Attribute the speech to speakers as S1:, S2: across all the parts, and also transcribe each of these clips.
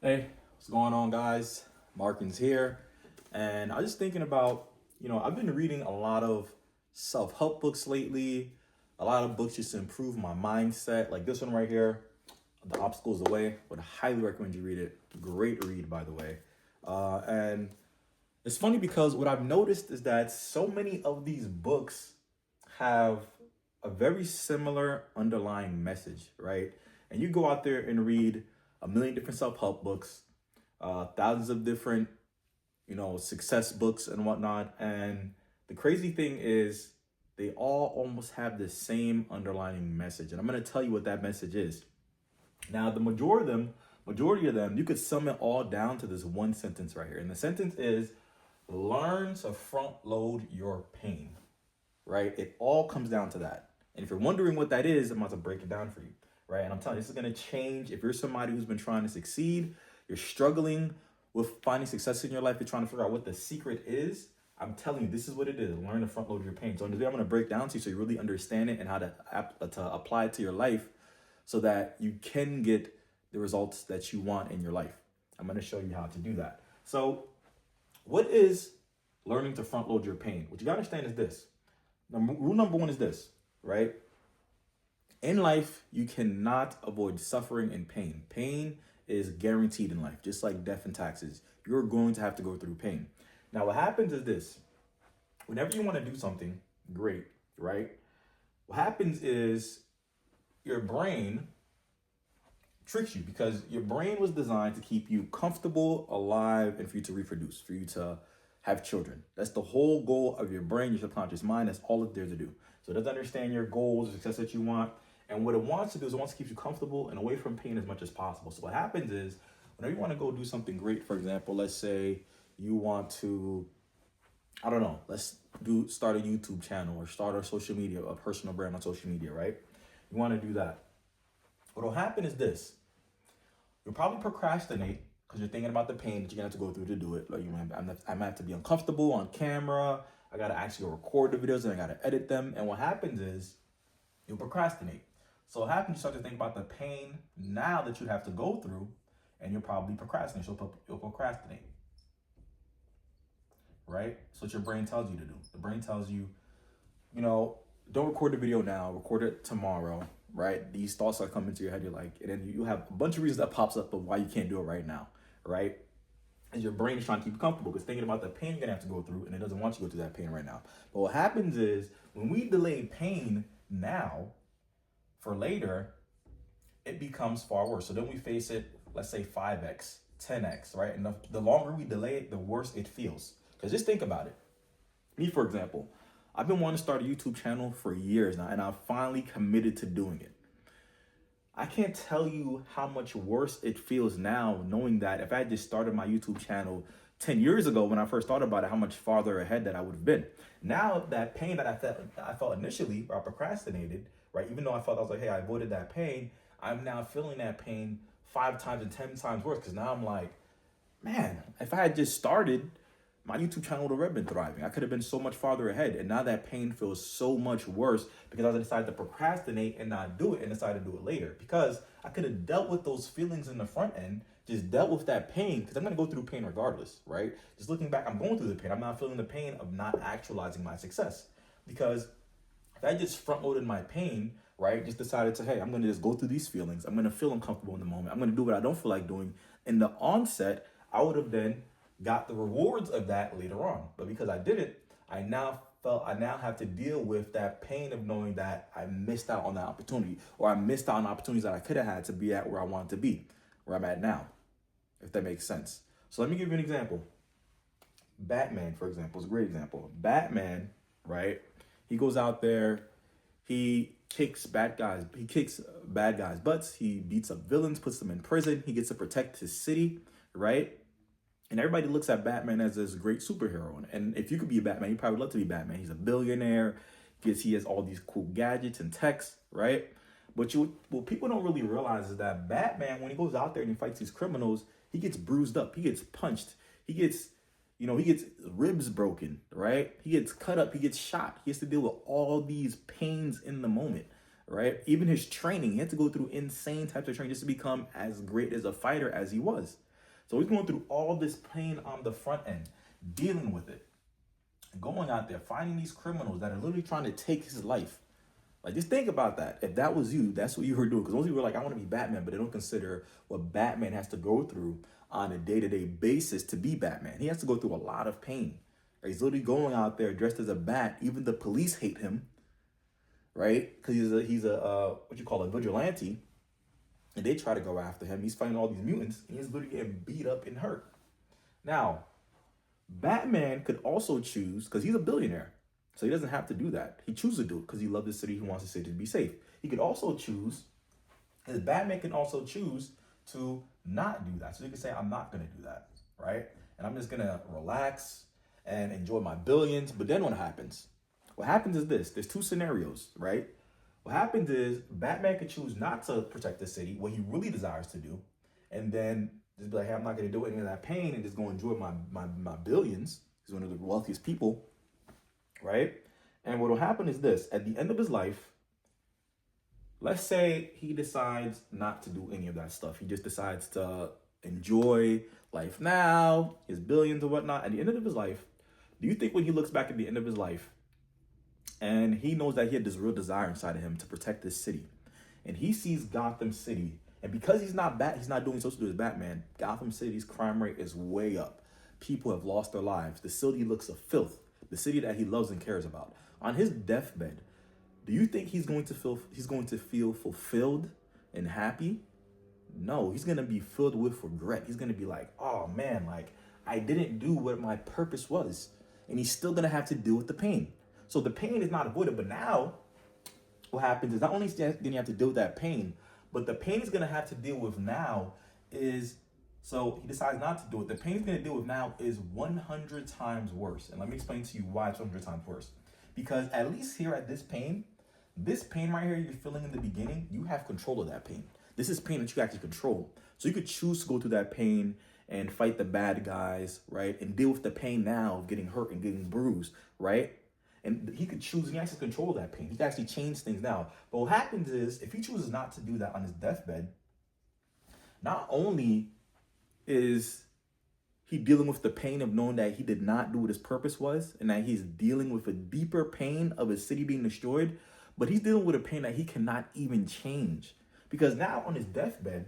S1: Hey, what's going on, guys? Markins here. And I was just thinking about, I've been reading a lot of self help books lately, a lot of books just to improve my mindset. Like this one right here, The Obstacles Away. Would highly recommend you read it. Great read, by the way. And it's funny because what I've noticed is that so many of these books have a very similar underlying message, right? And you go out there and read a million different self-help books, thousands of different, success books and whatnot. And the crazy thing is they all almost have the same underlying message. And I'm going to tell you what that message is. Now, the majority of them, you could sum it all down to this one sentence right here. And the sentence is learn to front load your pain, right? It all comes down to that. And if you're wondering what that is, I'm about to break it down for you, right? And I'm telling you, this is going to change. If you're somebody who's been trying to succeed, you're struggling with finding success in your life, you're trying to figure out what the secret is. I'm telling you, this is what it is. Learn to front load your pain. So today I'm going to break down to you so you really understand it and how to apply it to your life so that you can get the results that you want in your life. I'm going to show you how to do that. So, what is learning to front load your pain? What you got to understand is this. Rule number one is this, right? In life, you cannot avoid suffering and pain. Pain is guaranteed in life, just like death and taxes. You're going to have to go through pain. Now, what happens is this. Whenever you want to do something great, right? What happens is your brain tricks you because your brain was designed to keep you comfortable, alive, and for you to reproduce, for you to have children. That's the whole goal of your brain, your subconscious mind. That's all it's there to do. So it doesn't understand your goals, the success that you want. And what it wants to do is it wants to keep you comfortable and away from pain as much as possible. So what happens is whenever you want to go do something great, for example, let's say you want to, I don't know, let's start a YouTube channel or start a social media, a personal brand on social media, right? You want to do that. What will happen is this. You'll probably procrastinate because you're thinking about the pain that you're gonna have to go through to do it. Like I might have to be uncomfortable on camera. I gotta actually record the videos and I gotta edit them. And what happens is you'll procrastinate. So what happens? You start to think about the pain now that you have to go through, and you'll probably procrastinate. So you'll procrastinate, right? So what your brain tells you to do. The brain tells you, you know, don't record the video now. Record it tomorrow, right? These thoughts are coming to your head. You're like, and then you have a bunch of reasons that pops up of why you can't do it right now, right? And your brain is trying to keep you comfortable because thinking about the pain you're gonna have to go through, and it doesn't want you to go through that pain right now. But what happens is when we delay pain now for later, it becomes far worse. So then we face it, let's say 5x, 10x, right? And the longer we delay it, the worse it feels. Because just think about it. Me, for example, I've been wanting to start a YouTube channel for years now, and I've finally committed to doing it. I can't tell you how much worse it feels now knowing that if I had just started my YouTube channel 10 years ago when I first thought about it, how much farther ahead that I would have been. Now that pain that I felt initially, or I procrastinated, right? Even though I was like, hey, I avoided that pain, I'm now feeling that pain 5 times and 10 times worse because now I'm like, man, if I had just started, my YouTube channel would have been thriving. I could have been so much farther ahead. And now that pain feels so much worse because I decided to procrastinate and not do it and decided to do it later. Because I could have dealt with those feelings in the front end, just dealt with that pain, because I'm going to go through pain regardless, right? Just looking back, I'm going through the pain. I'm not feeling the pain of not actualizing my success. Because if I just front loaded my pain, right, just decided to, hey, I'm going to just go through these feelings. I'm going to feel uncomfortable in the moment. I'm going to do what I don't feel like doing. In the onset, I would have then got the rewards of that later on. But because I did it, I now have to deal with that pain of knowing that I missed out on that opportunity, or I missed out on opportunities that I could have had to be at where I wanted to be, where I'm at now, if that makes sense. So let me give you an example. Batman, for example, is a great example. Batman, right? He goes out there, he kicks bad guys' butts, he beats up villains, puts them in prison, he gets to protect his city, right? And everybody looks at Batman as this great superhero. And if you could be a Batman, you probably love to be Batman. He's a billionaire because he has all these cool gadgets and techs, right? But what people don't really realize is that Batman, when he goes out there and he fights these criminals, he gets bruised up, he gets punched, he gets ribs broken, right? He gets cut up, he gets shot. He has to deal with all these pains in the moment, right? Even his training, he had to go through insane types of training just to become as great as a fighter as he was. So he's going through all this pain on the front end, dealing with it, going out there, finding these criminals that are literally trying to take his life. Like, just think about that. If that was you, that's what you were doing. Because most people are like, I want to be Batman, but they don't consider what Batman has to go through on a day-to-day basis to be Batman. He has to go through a lot of pain. Right? He's literally going out there dressed as a bat. Even the police hate him, right? Because he's a what you call a vigilante, and they try to go after him. He's fighting all these mutants, and he's literally getting beat up and hurt. Now, Batman could also choose, because he's a billionaire, so he doesn't have to do that. He chooses to do it because he loves the city. He wants the city to be safe. He could also choose, and Batman can also choose to not do that. So he can say, I'm not going to do that, right? And I'm just going to relax and enjoy my billions. But then what happens? What happens is this. There's two scenarios, right? What happens is Batman could choose not to protect the city, what he really desires to do, and then just be like, hey, I'm not going to do any of that pain and just go enjoy my billions. He's one of the wealthiest people, right? And what will happen is this. At the end of his life, let's say he decides not to do any of that stuff. He just decides to enjoy life now, his billions or whatnot. At the end of his life, do you think when he looks back at the end of his life and he knows that he had this real desire inside of him to protect this city, and he sees Gotham City, and because he's not doing so to do as Batman, Gotham City's crime rate is way up. People have lost their lives. The city looks a filth. The city that he loves and cares about. On his deathbed, do you think he's going to feel fulfilled and happy? No, he's going to be filled with regret. He's going to be like, oh man, like I didn't do what my purpose was. And he's still going to have to deal with the pain. So the pain is not avoided, but now what happens is not only is he going to have to deal with that pain, but the pain he's going to have to deal with now is, so he decides not to do it. The pain he's going to deal with now is 100 times worse. And let me explain to you why it's 100 times worse. Because at least here at this pain right here you're feeling in the beginning, you have control of that pain. This is pain that you actually control. So you could choose to go through that pain and fight the bad guys, right? And deal with the pain now of getting hurt and getting bruised, right? And he could choose, and he actually control that pain. He can actually change things now. But what happens is, if he chooses not to do that on his deathbed, not only is he dealing with the pain of knowing that he did not do what his purpose was, and that he's dealing with a deeper pain of his city being destroyed, but he's dealing with a pain that he cannot even change. Because now on his deathbed,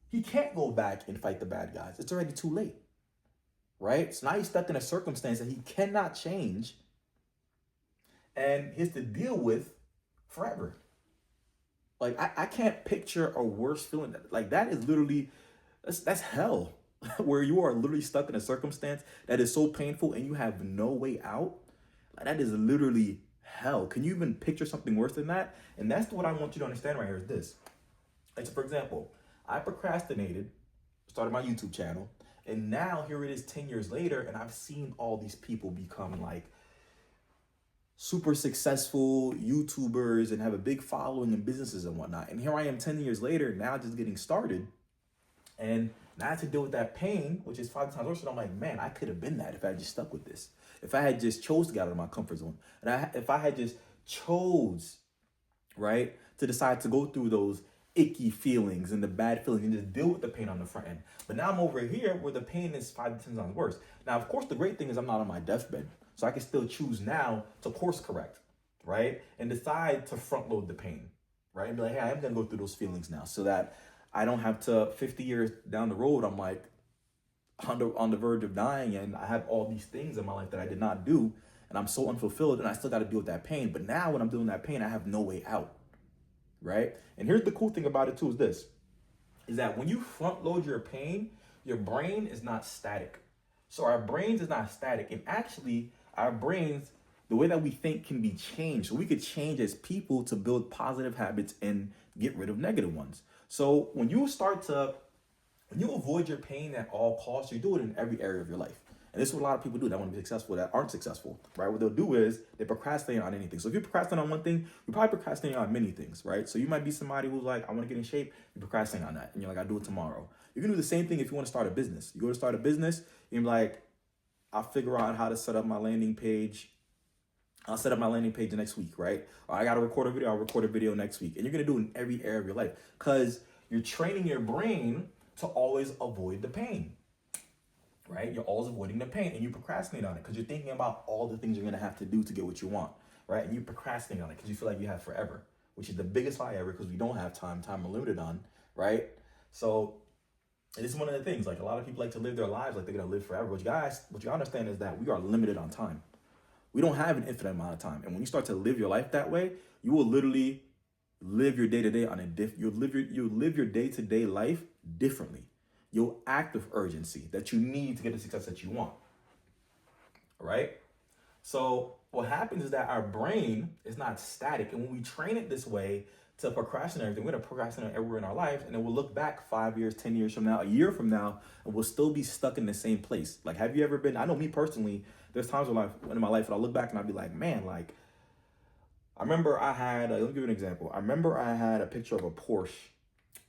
S1: he can't go back and fight the bad guys. It's already too late, right? So now he's stuck in a circumstance that he cannot change, and he has to deal with forever. Like, I can't picture a worse feeling. Like, that is literally, that's hell. Where you are literally stuck in a circumstance that is so painful and you have no way out. Like, that is literally hell. Can you even picture something worse than that? And that's what I want you to understand right here is this. Like, so for example, I procrastinated, started my YouTube channel, and now here it is 10 years later, and I've seen all these people become like super successful YouTubers and have a big following and businesses and whatnot. And here I am 10 years later, now just getting started. And now I have to deal with that pain, which is 5 times worse. And I'm like, man, I could have been that if I had just stuck with this. If I had just chose to get out of my comfort zone. And if I had just chose, right, to decide to go through those icky feelings and the bad feelings and just deal with the pain on the front end. But now I'm over here where the pain is 5 to 10 times worse. Now, of course, the great thing is I'm not on my deathbed. So I can still choose now to course correct, right? And decide to front load the pain, right? And be like, hey, I'm going to go through those feelings now so that I don't have to 50 years down the road, I'm like on the verge of dying and I have all these things in my life that I did not do and I'm so unfulfilled and I still got to deal with that pain. But now when I'm doing that pain, I have no way out, right? And here's the cool thing about it too is this, is that when you front load your pain, your brain is not static. So our brains is not static. And actually our brains, the way that we think can be changed. So we could change as people to build positive habits and get rid of negative ones. So when you avoid your pain at all costs, you do it in every area of your life. And this is what a lot of people do that want to be successful, that aren't successful, right? What they'll do is they procrastinate on anything. So if you procrastinate on one thing, you probably procrastinate on many things, right? So you might be somebody who's like, I want to get in shape. You procrastinate on that. And you're like, I'll do it tomorrow. You can do the same thing if you want to start a business. You go to start a business, you're like, I'll figure out how to set up my landing page. I'll set up my landing page next week, right? Or I got to record a video. I'll record a video next week. And you're going to do it in every area of your life because you're training your brain to always avoid the pain. right? You're always avoiding the pain and you procrastinate on it because you're thinking about all the things you're going to have to do to get what you want, right? And you procrastinate on it because you feel like you have forever, which is the biggest lie ever because we don't have time. Time we're limited on, right? So and this is one of the things, like a lot of people like to live their lives like they're going to live forever. What you understand is that we are limited on time. We don't have an infinite amount of time. And when you start to live your life that way, you will literally live your day to day on a you'll live your day to day life differently. You'll act with urgency that you need to get the success that you want. Right? So what happens is that our brain is not static. And when we train it this way to procrastinate everything, we're going to procrastinate everywhere in our lives. And then we'll look back 5 years, 10 years from now, a year from now, and we'll still be stuck in the same place. Like, have you ever been, I know me personally, there's times in my life that I'll look back and I'll be like, man, like, I remember I had, let me give you an example. I remember I had a picture of a Porsche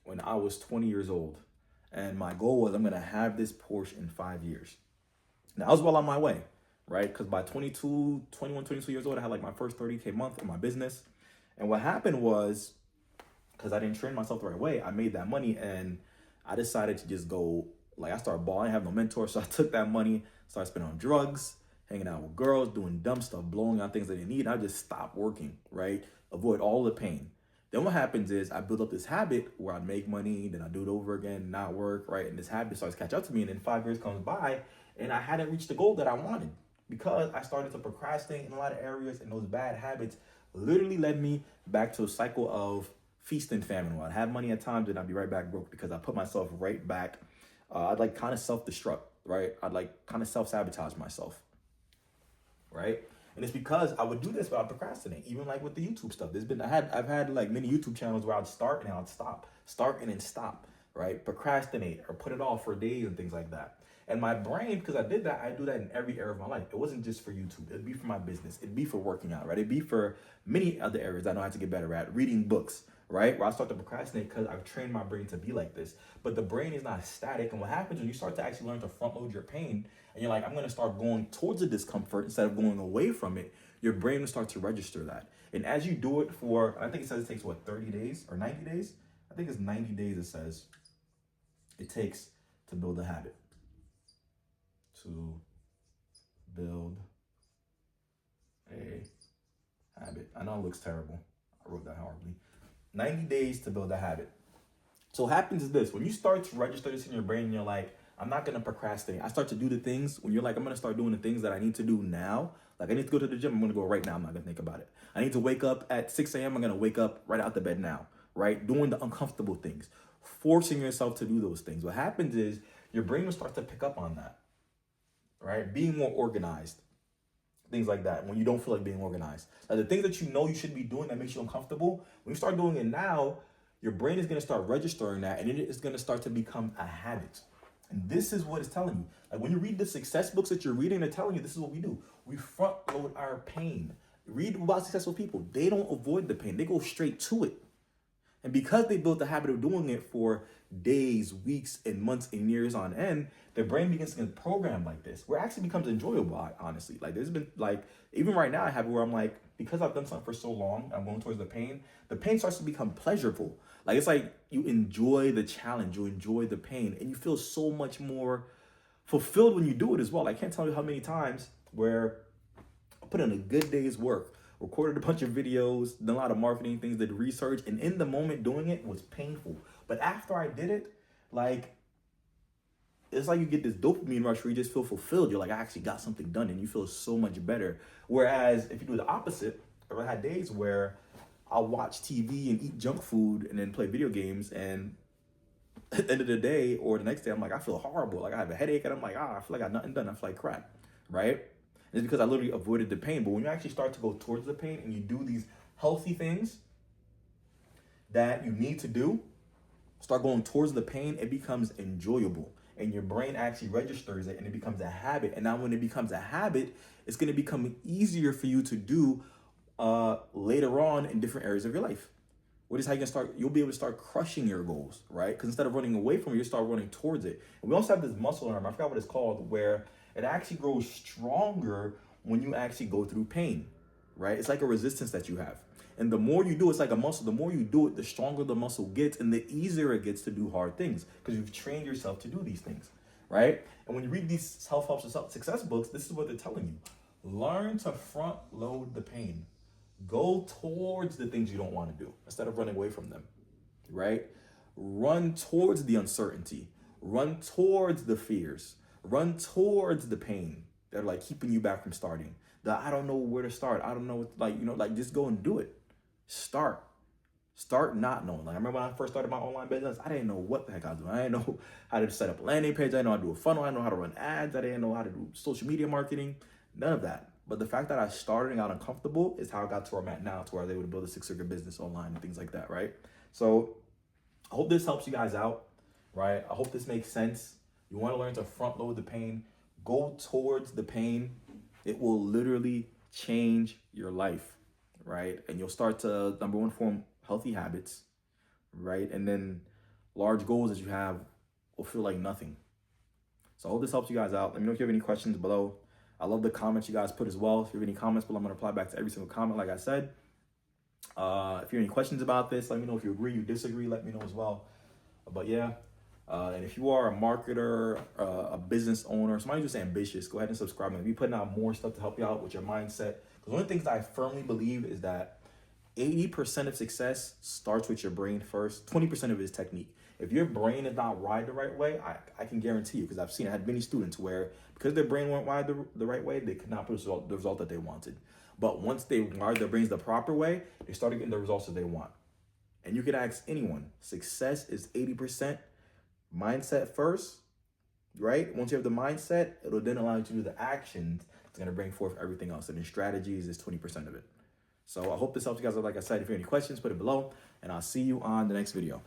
S1: when I was 20 years old. And my goal was I'm going to have this Porsche in 5 years. Now, I was well on my way, right? Because by 22 years old, I had like my first 30K month in my business. And what happened was, because I didn't train myself the right way, I made that money and I decided to just go, like I started balling, I have no mentor. So I took that money, started spending on drugs, hanging out with girls, doing dumb stuff, blowing on things I didn't need. And I just stopped working, right? Avoid all the pain. Then what happens is I build up this habit where I make money, then I do it over again, not work, right? And this habit starts to catch up to me. And then 5 years comes by and I hadn't reached the goal that I wanted because I started to procrastinate in a lot of areas, and those bad habits literally led me back to a cycle of feast and famine. Where I'd have money at times and I'd be right back broke because I put myself right back. I'd like kind of self-destruct, right? I'd like kind of self-sabotage myself, right? And it's because I would do this, but I'd procrastinate. Even like with the YouTube stuff, I've had like many YouTube channels where I'd start and I'd start and then stop, right? Procrastinate or put it off for days and things like that. And my brain, because I did that, I do that in every area of my life. It wasn't just for YouTube. It'd be for my business. It'd be for working out, right? It'd be for many other areas I know how to get better at. Reading books, right? Where I start to procrastinate because I've trained my brain to be like this. But the brain is not static. And what happens when you start to actually learn to front load your pain, and you're like, I'm going to start going towards the discomfort instead of going away from it, your brain will start to register that. And as you do it for, I think it says it takes, 30 days or 90 days? I think it's 90 days it says it takes to build a habit. To build a habit. I know it looks terrible. I wrote that horribly. 90 days to build a habit. So what happens is this. When you start to register this in your brain and you're like, I'm not going to procrastinate. I start to do the things when you're like, I'm going to start doing the things that I need to do now. Like I need to go to the gym. I'm going to go right now. I'm not going to think about it. I need to wake up at 6 a.m. I'm going to wake up right out the bed now, right? Doing the uncomfortable things, forcing yourself to do those things. What happens is your brain will start to pick up on that, right? Being more organized, things like that. When you don't feel like being organized, like the things that you know you should be doing that makes you uncomfortable, when you start doing it now, your brain is going to start registering that, and it is going to start to become a habit. And this is what it's telling you. Like when you read the success books that you're reading, they're telling you this is what we do. We front load our pain. Read about successful people. They don't avoid the pain. They go straight to it. And because they built the habit of doing it for days, weeks, and months and years on end, their brain begins to get programmed like this, where it actually becomes enjoyable, honestly. Like there's been like, even right now I have it where I'm like, because I've done something for so long, I'm going towards the pain starts to become pleasurable. Like it's like you enjoy the challenge, you enjoy the pain, and you feel so much more fulfilled when you do it as well. I can't tell you how many times where I put in a good day's work, recorded a bunch of videos, done a lot of marketing things, did research, and in the moment doing it was painful. But after I did it, like, it's like you get this dopamine rush where you just feel fulfilled. You're like, I actually got something done, and you feel so much better. Whereas if you do the opposite, I've had days where I'll watch TV and eat junk food and then play video games, and at the end of the day or the next day, I'm like, I feel horrible. Like I have a headache, and I'm like, I feel like I got nothing done. I feel like crap, right? And it's because I literally avoided the pain. But when you actually start to go towards the pain and you do these healthy things that you need to do, start going towards the pain, it becomes enjoyable. And your brain actually registers it and it becomes a habit. And now when it becomes a habit, it's going to become easier for you to do later on in different areas of your life. What is how you can start, you'll be able to start crushing your goals, right? Because instead of running away from it, you start running towards it. And we also have this muscle arm, I forgot what it's called, where it actually grows stronger when you actually go through pain, right? It's like a resistance that you have. And the more you do, it's like a muscle. The more you do it, the stronger the muscle gets and the easier it gets to do hard things because you've trained yourself to do these things, right? And when you read these self-help success books, this is what they're telling you. Learn to front load the pain. Go towards the things you don't want to do instead of running away from them, right? Run towards the uncertainty. Run towards the fears. Run towards the pain that are like keeping you back from starting. I don't know where to start. I don't know what, like just go and do it. Start not knowing. Like I remember when I first started my online business, I didn't know what the heck I was doing. I didn't know how to set up a landing page. I didn't know how to do a funnel. I didn't know how to run ads. I didn't know how to do social media marketing. None of that. But the fact that I started and got uncomfortable is how I got to where I'm at now, to where I was able to build a 6-figure business online and things like that, right? So I hope this helps you guys out, right? I hope this makes sense. You want to learn to front load the pain. Go towards the pain. It will literally change your life, right? And you'll start to, number one, form healthy habits, right? And then large goals that you have will feel like nothing. So I hope this helps you guys out. Let me know if you have any questions below. I love the comments you guys put as well. If you have any comments below, I'm going to reply back to every single comment, like I said. If you have any questions about this, let me know. If you agree, you disagree, let me know as well. But yeah, and if you are a marketer, a business owner, somebody just ambitious, go ahead and subscribe. I'll be putting out more stuff to help you out with your mindset. Because one of the things I firmly believe is that 80% of success starts with your brain first. 20% of it is technique. If your brain is not wired the right way, I can guarantee you, because I've seen, I had many students where because their brain weren't wired the right way, they could not produce the result that they wanted. But once they wired their brains the proper way, they started getting the results that they want. And you could ask anyone, success is 80% mindset first, right? Once you have the mindset, it'll then allow you to do the actions that's going to bring forth everything else. And then strategies is 20% of it. So I hope this helps you guys out. Like I said, if you have any questions, put it below, and I'll see you on the next video.